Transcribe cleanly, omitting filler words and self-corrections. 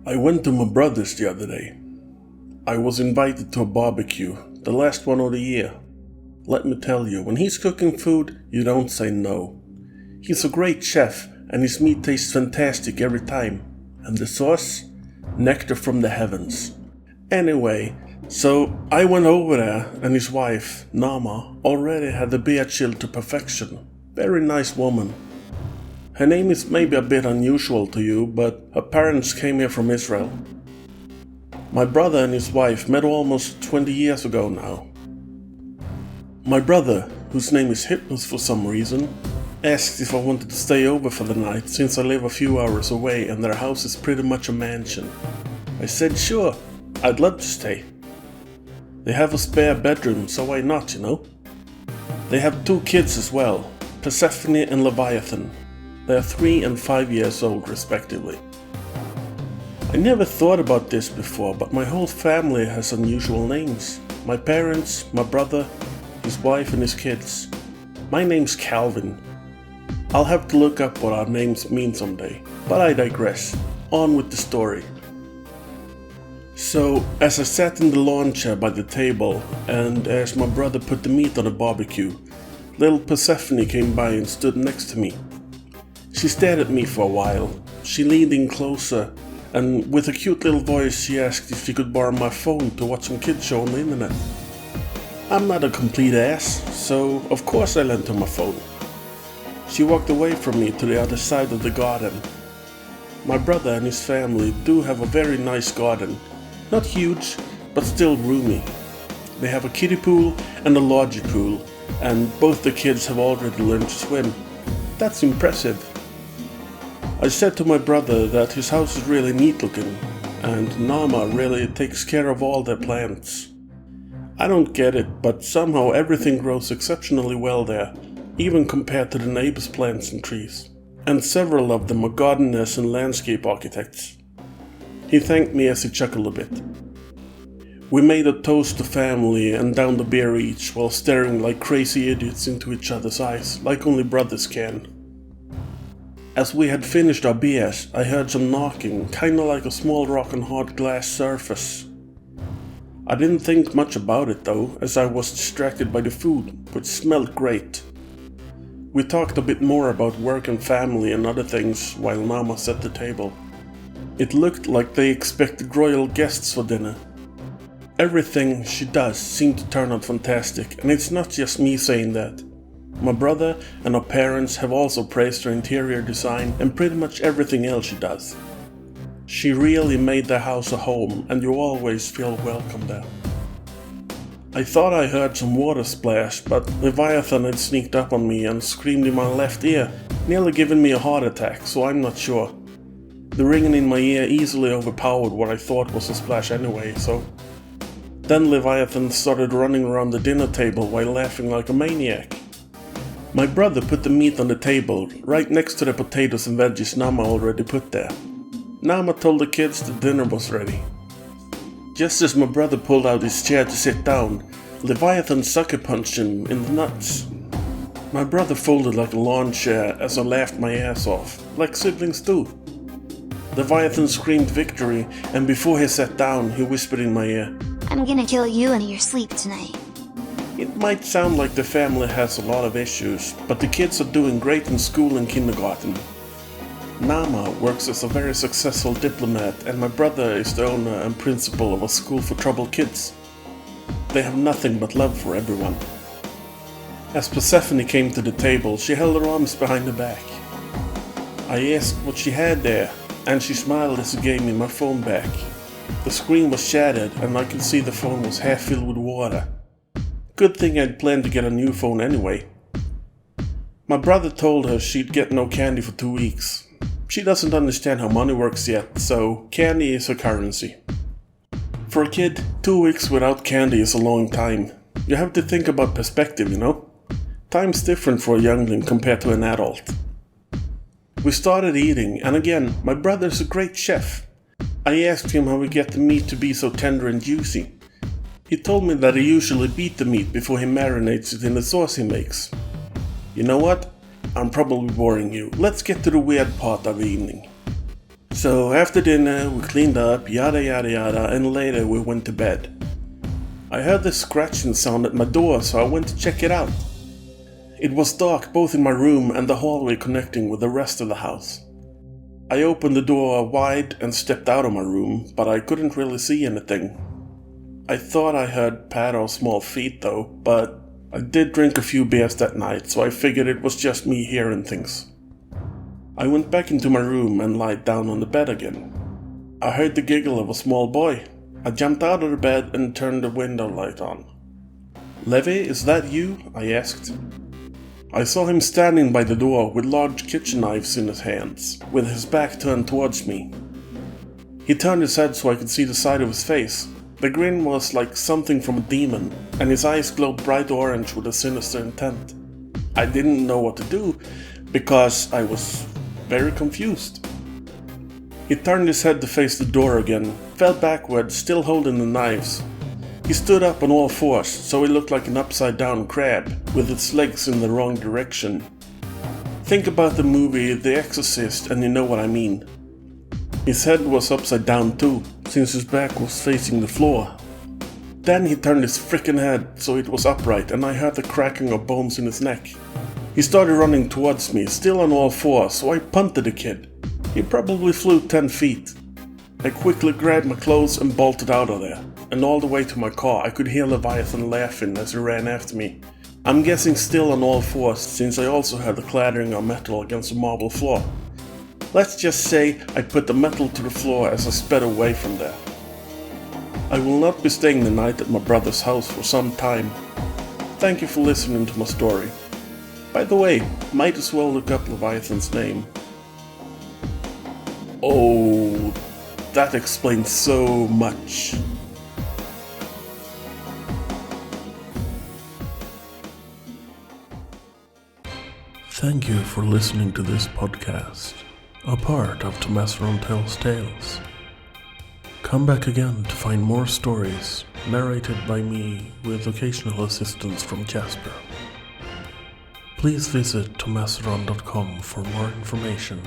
I went to my brother's the other day. I was invited to a barbecue, the last one of the year. Let me tell you, when he's cooking food, you don't say no. He's a great chef, and his meat tastes fantastic every time. And the sauce? Nectar from the heavens. Anyway, so I went over there, and his wife, Nama, already had the beer chilled to perfection. Very nice woman. Her name is maybe a bit unusual to you, but her parents came here from Israel. My brother and his wife met almost 20 years ago now. My brother, whose name is Hypnos for some reason, asked if I wanted to stay over for the night since I live a few hours away and their house is pretty much a mansion. I said sure, I'd love to stay. They have a spare bedroom, so why not, you know? They have 2 kids as well, Persephone and Leviathan. They are 3 and 5 years old respectively. I never thought about this before, but my whole family has unusual names. My parents, my brother, his wife and his kids. My name's Kalvin. I'll have to look up what our names mean someday, but I digress. On with the story. So, as I sat in the lawn chair by the table, and as my brother put the meat on the barbecue, little Persephone came by and stood next to me. She stared at me for a while. She leaned in closer, and with a cute little voice she asked if she could borrow my phone to watch some kids show on the internet. I'm not a complete ass, so of course I lent her my phone. She walked away from me to the other side of the garden. My brother and his family do have a very nice garden. Not huge, but still roomy. They have a kiddie pool and a larger pool, and both the kids have already learned to swim. That's impressive. I said to my brother that his house is really neat looking, and Nama really takes care of all their plants. I don't get it, but somehow everything grows exceptionally well there, even compared to the neighbors' plants and trees. And several of them are gardeners and landscape architects. He thanked me as he chuckled a bit. We made a toast to family and downed a beer each while staring like crazy idiots into each other's eyes, like only brothers can. As we had finished our beers, I heard some knocking, kinda like a small rock on hard glass surface. I didn't think much about it though, as I was distracted by the food, which smelled great. We talked a bit more about work and family and other things while Nama set the table. It looked like they expected royal guests for dinner. Everything she does seemed to turn out fantastic, and it's not just me saying that. My brother and her parents have also praised her interior design and pretty much everything else she does. She really made their house a home, and you always feel welcome there. I thought I heard some water splash, but Leviathan had sneaked up on me and screamed in my left ear, nearly giving me a heart attack, so I'm not sure. The ringing in my ear easily overpowered what I thought was a splash anyway, so... Then Leviathan started running around the dinner table while laughing like a maniac. My brother put the meat on the table, right next to the potatoes and veggies Nama already put there. Nama told the kids the dinner was ready. Just as my brother pulled out his chair to sit down, Leviathan sucker punched him in the nuts. My brother folded like a lawn chair as I laughed my ass off, like siblings do. Leviathan screamed victory, and before he sat down, he whispered in my ear, "I'm gonna kill you in your sleep tonight." It might sound like the family has a lot of issues, but the kids are doing great in school and kindergarten. Nama works as a very successful diplomat, and my brother is the owner and principal of a school for troubled kids. They have nothing but love for everyone. As Persephone came to the table, she held her arms behind her back. I asked what she had there, and she smiled as she gave me my phone back. The screen was shattered, and I could see the phone was half filled with water. Good thing I'd planned to get a new phone anyway. My brother told her she'd get no candy for 2 weeks. She doesn't understand how money works yet, so candy is her currency. For a kid, 2 weeks without candy is a long time. You have to think about perspective, you know? Time's different for a youngling compared to an adult. We started eating, and again, my brother's a great chef. I asked him how we get the meat to be so tender and juicy. He told me that he usually beats the meat before he marinates it in the sauce he makes. You know what? I'm probably boring you. Let's get to the weird part of the evening. So after dinner, we cleaned up, yada yada yada, and later we went to bed. I heard this scratching sound at my door, so I went to check it out. It was dark both in my room and the hallway connecting with the rest of the house. I opened the door wide and stepped out of my room, but I couldn't really see anything. I thought I heard pad or small feet though, but I did drink a few beers that night, so I figured it was just me hearing things. I went back into my room and lied down on the bed again. I heard the giggle of a small boy. I jumped out of the bed and turned the window light on. "Levi, is that you?" I asked. I saw him standing by the door with large kitchen knives in his hands, with his back turned towards me. He turned his head so I could see the side of his face. The grin was like something from a demon, and his eyes glowed bright orange with a sinister intent. I didn't know what to do, because I was very confused. He turned his head to face the door again, fell backward, still holding the knives. He stood up on all fours, so he looked like an upside-down crab, with its legs in the wrong direction. Think about the movie The Exorcist and you know what I mean. His head was upside down too, since his back was facing the floor. Then he turned his frickin' head so it was upright, and I heard the cracking of bones in his neck. He started running towards me, still on all fours, so I punted the kid. He probably flew 10 feet. I quickly grabbed my clothes and bolted out of there, and all the way to my car I could hear Leviathan laughing as he ran after me. I'm guessing still on all fours, since I also heard the clattering of metal against the marble floor. Let's just say I put the metal to the floor as I sped away from there. I will not be staying the night at my brother's house for some time. Thank you for listening to my story. By the way, might as well look up Leviathan's name. Oh, that explains so much. Thank you for listening to this podcast, a part of Tomasron Tells Tales. Come back again to find more stories narrated by me with occasional assistance from Jasper. Please visit tomasron.com for more information.